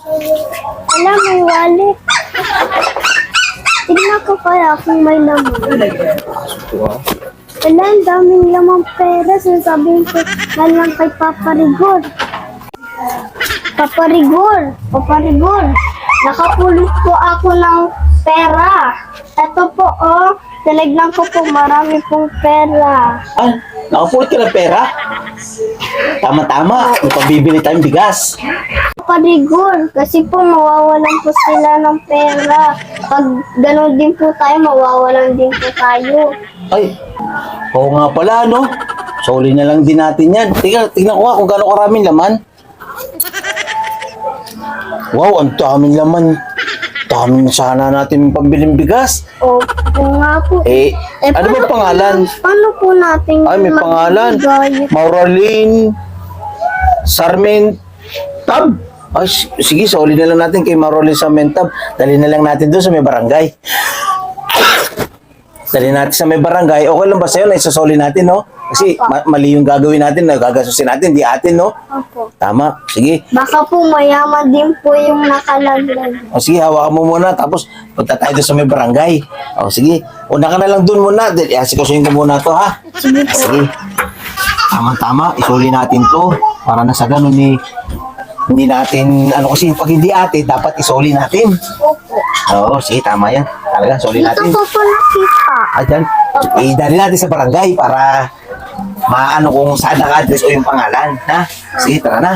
Alam, may wallet. Tignan ko kaya kung may laman. Wala, ang daming lamang pera. Sasabihin ko na lang kay Papa Rigor. Papa Rigor, Papa Rigor, nakapulot po ako ng pera. Ito po, oh, tinignan ko po, marami pong pera. Ah, nakapulot ka ng pera? Tama-tama, ipabibili tayong bigas. Papa Rigor, kasi po mawawalan po sila ng pera. Pag gano'n din po tayo, mawawalan din po tayo. Ay, oo nga pala, no? Soli na lang din natin yan. Tingnan ko nga kung gano'ng karaming laman. Wow, ang daming laman. Daming sana natin pambiling bigas. Opo nga po. Ano ba pangalan? Paano po natin Ay, may pangalan. magbibigay? Mauralyn Sarmentab. Ay, sige, soli na lang natin kay Mauralyn Sarmentab. Dali na lang natin doon sa may barangay. Dali natin sa may barangay. Okay lang ba sa'yo na isasoli natin, no? Kasi mali yung gagawin natin, gagasusin natin, di atin, no? Opo. Tama, sige. Baka po mayaman din po yung nakalaglag. O sige, hawakan mo muna, tapos punta tayo doon sa may barangay. O sige, una ka na lang doon muna. Asikasuhin ko muna to, ha? Sige po. Sige. Tama-tama, isuli natin to. Para na sa ganun, hindi natin, kasi pag hindi ate, dapat isuli natin. Opo. Oo, sige, tama yan. Talaga, soli Dito natin. po po nakita. Ayan, dali natin sa barangay para maano kung saan ang address o yung pangalan. Ha? Sige, tara na.